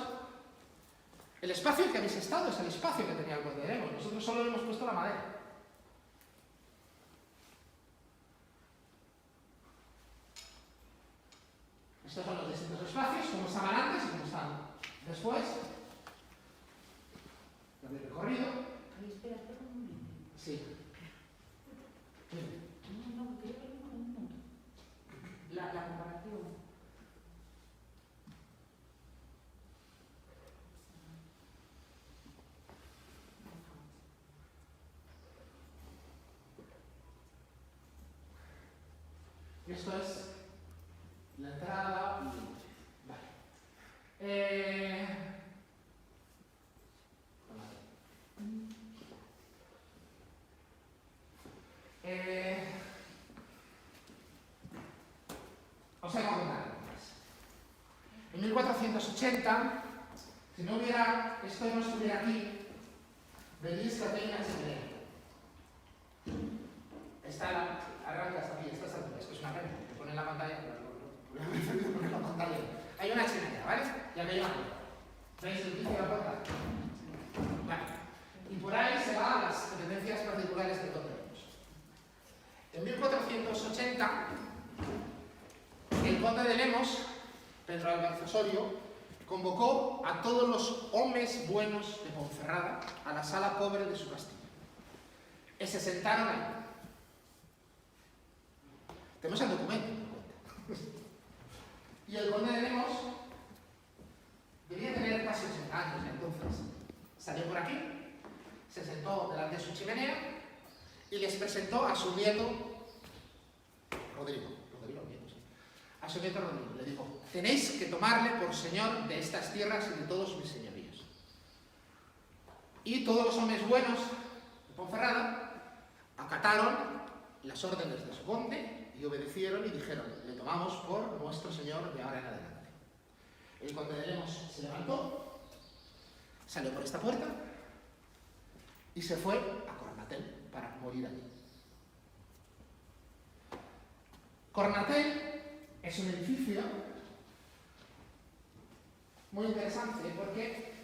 El espacio en que habéis estado es el espacio que tenía el Conde de Lemos. Nosotros solo le hemos puesto la madera. Estos son los distintos espacios, como estaban antes y como están después. Lo habéis recorrido. Espera un momento. Sí. No, quiero ver un minuto. La comparación. Esto es la entrada. Vale. Os he contado más. En 1480, si no hubiera, esto no estuviera aquí, veréis que hay una chimenea. Arranca hasta aquí, esta altura, esto es una pena, que pone en la pantalla, poner la pantalla. Hay una chimenea, ¿vale? Y aquí hay una puerta. ¿Veis el piso de la puerta? Vale. Y por ahí se va a las dependencias particulares del Conde de Lemos. En 1480, el Conde de Lemos, Pedro Álvarez Osorio, convocó a todos los hombres buenos de Ponferrada a la sala pobre de su castillo. Y se sentaron ahí. Tenemos el documento, y el Conde de Lemos debía tener casi 80 años entonces. Salió por aquí, se sentó delante de su chimenea y les presentó a su nieto Rodrigo, a su nieto Rodrigo. Le dijo, tenéis que tomarle por señor de estas tierras y de todos mis señoríos. Y todos los hombres buenos de Ponferrada acataron las órdenes de su conde y obedecieron y dijeron, le tomamos por nuestro señor de ahora en adelante. El Conde de Lemos se levantó, salió por esta puerta y se fue a Cornatel para morir allí. Cornatel es un edificio muy interesante porque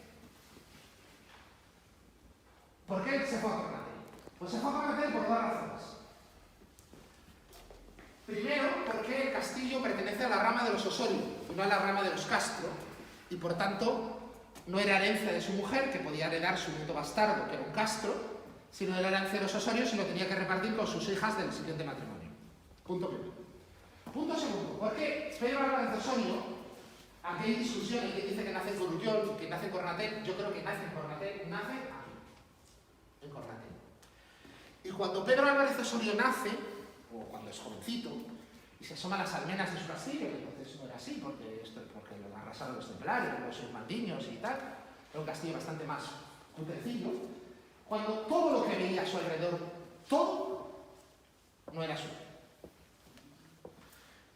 ¿Por qué se fue a Cornatel? Pues se fue a Cornatel por dos razones. Primero, porque el castillo pertenece a la rama de los Osorio, y no a la rama de los Castro, y por tanto no era herencia de su mujer, que podía heredar su nieto bastardo, que era un Castro, sino era herencia de los Osorios y lo tenía que repartir con sus hijas del siguiente matrimonio. Punto primero. Punto segundo, porque Pedro Álvarez de Osorio, aquí hay discusión, y que dice que nace en Corullón, que nace en Cornatel, yo creo que nace en Cornatel, nace aquí, en Cornatel. Y cuando Pedro Álvarez de Osorio nace, o cuando es jovencito, y se asoma a las almenas de su castillo, que entonces no era así, porque lo arrasaron los templarios, los irmandiños y tal, era un castillo bastante más cutrecillo, cuando todo lo que veía a su alrededor, todo, no era suyo.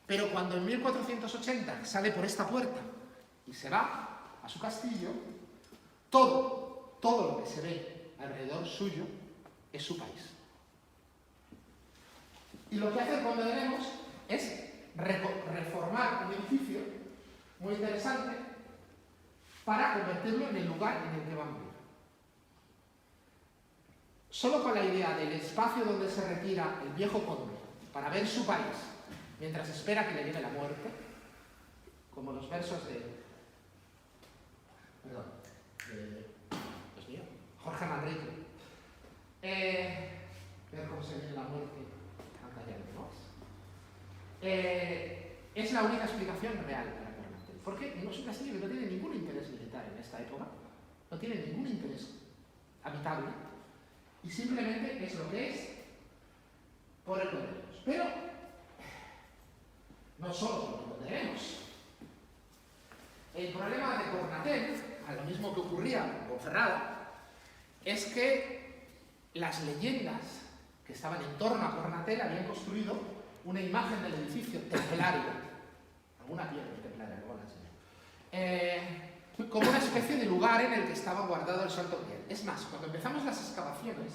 Pero cuando en 1480 sale por esta puerta y se va a su castillo, todo lo que se ve alrededor suyo es su país. Y lo que hace el conde de Lemos es reformar un edificio muy interesante para convertirlo en el lugar en el que va a vivir. Solo con la idea del espacio donde se retira el viejo conde para ver su país, mientras espera que le llegue la muerte, como los versos de Jorge Manrique. Ver cómo se viene la muerte, es la única explicación real para Cornatel. Porque no es un castillo que no tiene ningún interés militar en esta época, no tiene ningún interés habitable, y simplemente es lo que es por el conde de Lemos. Pero no solo por el conde de Lemos. El problema de Cornatel, a lo mismo que ocurría con Ponferrada, es que las leyendas que estaban en torno a Cornatel habían construido una imagen del edificio templario, alguna piedra templaria, luego la enseño, como una especie de lugar en el que estaba guardado el Santo Grial. Es más, cuando empezamos las excavaciones,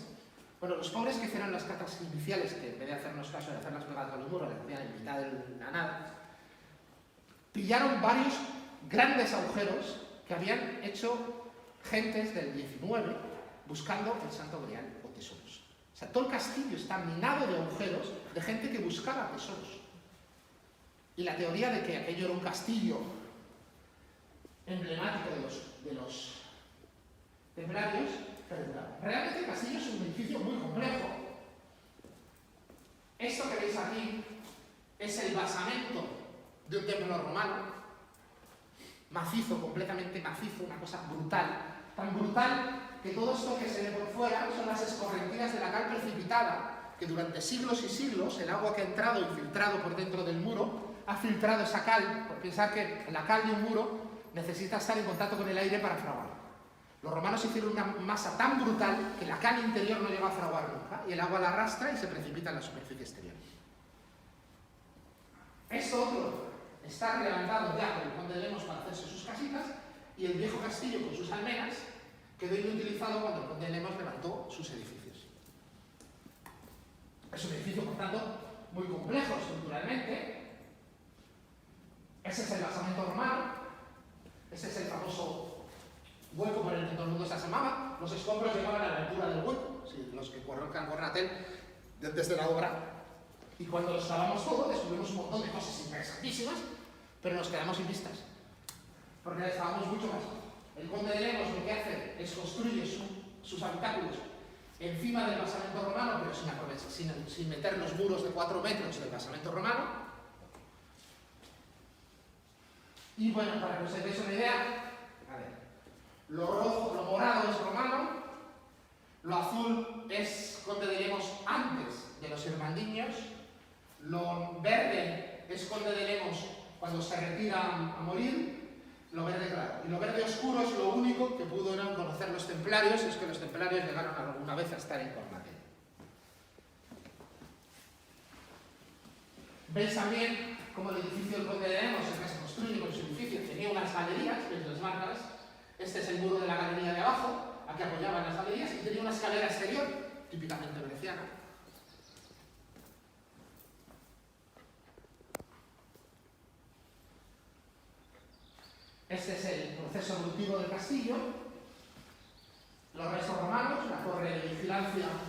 bueno, los pobres que hicieron las catas iniciales, que en vez de hacernos caso de hacerlas pegadas al muro, las hacían en mitad de la nada, pillaron varios grandes agujeros que habían hecho gentes del 19 buscando el Santo Grial o tesoros. O sea, todo el castillo está minado de agujeros de gente que buscaba tesoros. Y la teoría de que aquello era un castillo emblemático de los templarios, perduraba. Realmente el castillo es un edificio muy complejo. Esto que veis aquí es el basamento de un templo romano, macizo, completamente macizo, una cosa brutal, tan brutal que todo esto que se ve por fuera son las escorrentidas de la cal precipitada, que durante siglos y siglos el agua que ha entrado y filtrado por dentro del muro ha filtrado esa cal, por pensar que la cal de un muro necesita estar en contacto con el aire para fraguar. Los romanos hicieron una masa tan brutal que la cal interior no llega a fraguar nunca, y el agua la arrastra y se precipita en la superficie exterior. Esto otro está levantado ya por el conde de Lemos para hacerse sus casitas, y el viejo castillo con sus almenas quedó inutilizado cuando el conde de Lemos levantó sus edificios. Es un edificio, por tanto, muy complejo estructuralmente. Ese es el basamento romano, ese es el famoso hueco por el que todo el mundo se asomaba. Los escombros llegaban a la altura del hueco, sí, los que corrocan Cornatel desde la obra. Y cuando lo excavamos todo, descubrimos un montón de cosas interesantísimas, pero nos quedamos sin vistas, porque le excavamos mucho más. El conde de Lemos lo que hace es construye sus habitáculos encima del basamento romano, pero sin meter los muros de 4 metros del basamento romano. Y bueno, para que os deis una idea, a ver, lo morado es romano, lo azul es conde de Lemos antes de los irmandiños, lo verde es conde de Lemos cuando se retira a morir, lo verde claro. Y lo verde oscuro es lo único que pudieron conocer los templarios, es que los templarios llegaron alguna vez a estar en Cornatel. Veis también cómo el edificio del conde de Lemos, el que se construye con su edificio, tenía unas galerías, veis las marcas. Este es el muro de la galería de abajo, aquí apoyaban las galerías, y tenía una escalera exterior, típicamente veneciana. Este es el proceso evolutivo del castillo. Los restos romanos, la torre vigilancia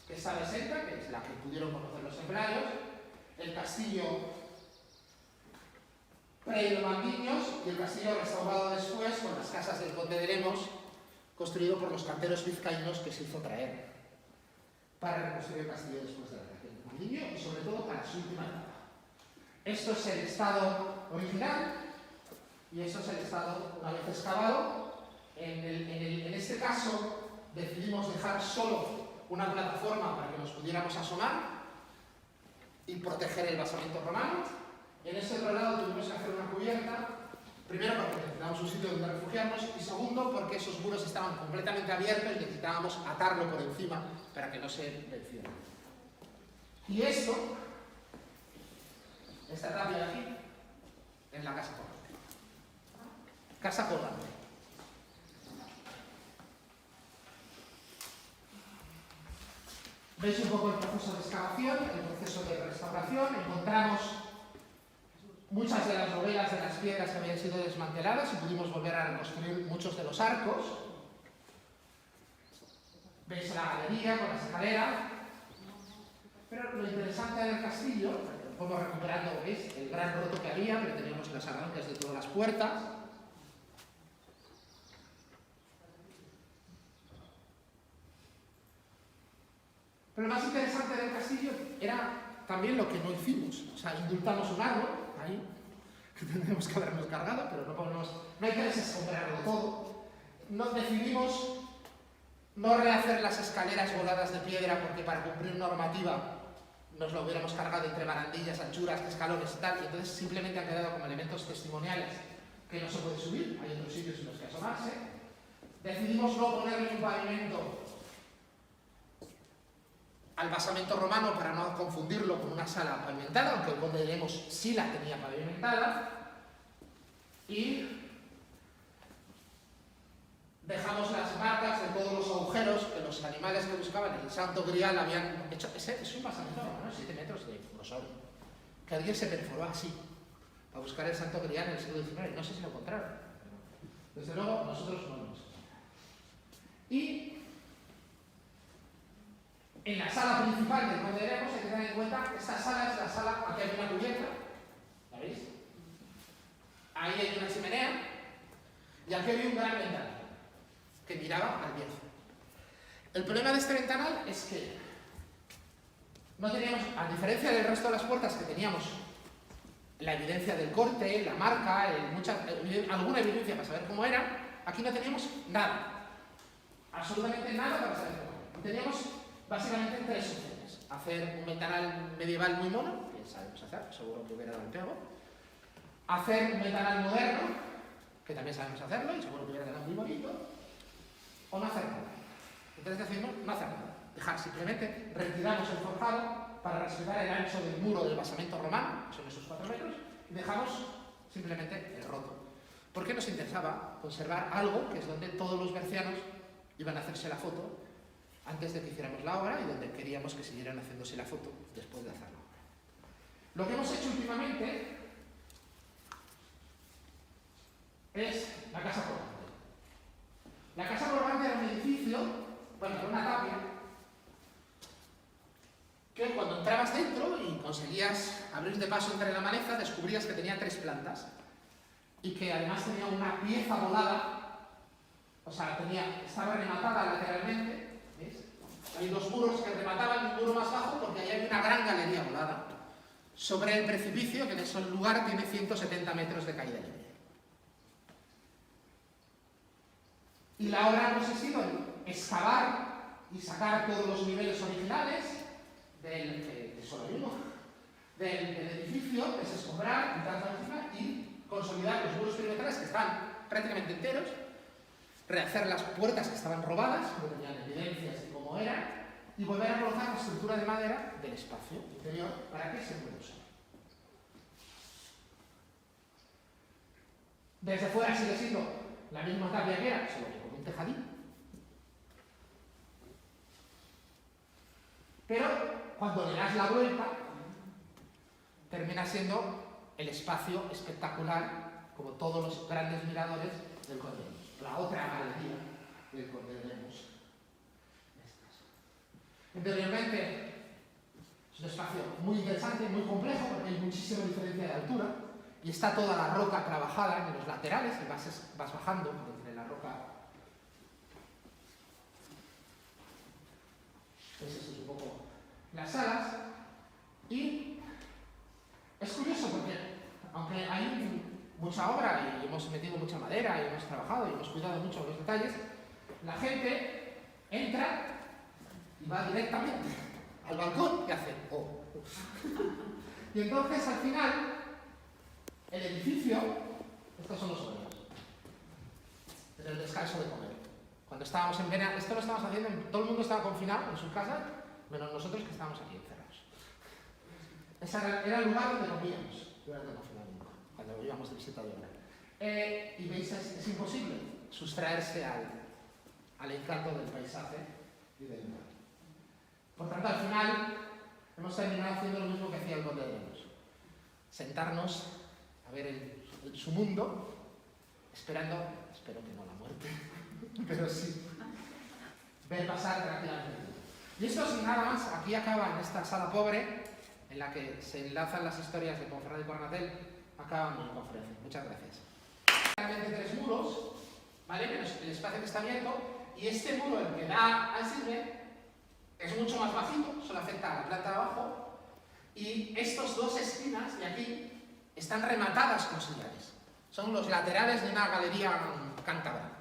que está exenta, que es la que pudieron conocer los templarios, el castillo pre-Irmandiños y el castillo restaurado después con las casas del conde de Lemos, construido por los canteros vizcaínos que se hizo traer para reconstruir el castillo después de la guerra del Irmandiño y sobre todo para su última etapa. Esto es el estado original y esto es el estado una vez excavado. En este caso decidimos dejar solo una plataforma para que nos pudiéramos asomar y proteger el basamento romano. En este otro lado tuvimos que hacer una cubierta, primero porque necesitábamos un sitio donde refugiarnos y segundo porque esos muros estaban completamente abiertos y necesitábamos atarlo por encima para que no se venciera. Y esto, esta tapia de aquí, es la casa colgante. Casa colgante. Veis un poco el proceso de excavación, el proceso de restauración. Encontramos muchas de las novelas de las piedras que habían sido desmanteladas y pudimos volver a reconstruir muchos de los arcos. Veis la galería con las escaleras. Pero lo interesante del castillo, fuimos recuperando, ¿veis? El gran roto que había, pero teníamos las arranques de todas las puertas. Pero lo más interesante del castillo era también lo que no hicimos. O sea, indultamos un árbol, ahí, que tendríamos que habernos cargado, pero no hay que desescombrarlo todo. Decidimos no rehacer las escaleras voladas de piedra porque para cumplir normativa nos lo hubiéramos cargado entre barandillas, anchuras, escalones y tal, y entonces simplemente han quedado como elementos testimoniales que no se puede subir, hay otros sitios en los que asomarse. Decidimos no ponerle un pavimento al basamento romano para no confundirlo con una sala pavimentada, aunque el conde de Lemos sí la tenía pavimentada, y dejamos las marcas de todos los agujeros que los animales que buscaban el Santo Grial habían hecho. Es un basamento romano, 7 metros de grosor, que alguien se perforó así a buscar el Santo Grial en el siglo XIX, y no sé si lo encontraron. Desde luego, nosotros no lo hemos encontrado. Y en la sala principal del conde de Lemos hay que tener en cuenta que esta sala es la sala, aquí hay una cubierta, ¿la veis? Ahí hay una chimenea y aquí hay un gran ventanal que miraba al Bierzo. El problema de este ventanal es que no teníamos, a diferencia del resto de las puertas que teníamos la evidencia del corte, la marca, alguna evidencia para saber cómo era, aquí no teníamos nada, absolutamente nada para saber cómo era. Teníamos básicamente 3 opciones: hacer un ventanal medieval muy mono, que sabemos hacer, seguro que hubiera dado el pego; hacer un ventanal moderno, que también sabemos hacerlo y seguro que hubiera quedado muy bonito; o no hacer nada. Entonces decidimos no hacer nada, dejar simplemente, retiramos el forjado para respetar el ancho del muro del basamento romano, que son esos 4 metros, y dejamos simplemente el roto. ¿Por qué nos interesaba conservar algo que es donde todos los bercianos iban a hacerse la foto antes de que hiciéramos la obra y donde queríamos que siguieran haciéndose la foto después de hacer la obra? Lo que hemos hecho últimamente es la Casa Colgante. La Casa Colgante era un edificio, bueno, era una tapia, que cuando entrabas dentro y conseguías abrir de paso entre la maleza, descubrías que tenía 3 plantas y que además tenía una pieza volada, o sea, estaba rematada lateralmente, ¿ves? Hay 2 muros que remataban y un muro más bajo porque ahí hay una gran galería volada sobre el precipicio, que en ese lugar tiene 170 metros de caída libre. Y la obra no ha sido excavar y sacar todos los niveles originales del edificio, desescombrar, quitar la encima y consolidar los muros perimetrales que estaban prácticamente enteros, rehacer las puertas que estaban robadas, que no tenían evidencias de cómo eran, y volver a colocar la estructura de madera del espacio interior para que se pueda usar. Desde fuera sigue siendo la misma tapia que era, solo que con un tejadín. Pero cuando le das la vuelta, termina siendo el espacio espectacular, como todos los grandes miradores del conde de Lemos. La otra galería del conde de Lemos. Interiormente es un espacio muy interesante, muy complejo, porque hay muchísima diferencia de altura y está toda la roca trabajada en los laterales y vas bajando entre la roca. Eso es un poco las salas. Y es curioso porque, aunque hay mucha obra y hemos metido mucha madera y hemos trabajado y hemos cuidado mucho los detalles, la gente entra y va directamente al balcón y hace ¡oh! Y entonces al final el edificio, estos son los horarios, en el descanso de comer. Cuando estábamos en verano, esto lo estábamos haciendo, todo el mundo estaba confinado en su casa, menos nosotros que estábamos aquí encerrados. Ese era el lugar donde comíamos durante el confinamiento, cuando íbamos de visita de obra. Y veis, es imposible sustraerse al encanto del paisaje y del lugar. Por tanto, al final hemos terminado haciendo lo mismo que hacía el Conde de Lemus. Sentarnos a ver su mundo, esperando, espero que no la muerte, pero sí, ver pasar tranquilamente. Y esto sin nada más, aquí acaba en esta sala pobre, en la que se enlazan las historias de Ponferrada y Cornatel, acaba mi conferencia. Muchas gracias. Realmente 3 muros, ¿vale? Menos el espacio que está abierto, y este muro, el que da al Sidre, es mucho más bajito, solo afecta a la planta de abajo, y estas 2 esquinas de aquí están rematadas con sillares. Son los laterales de una galería cántabra.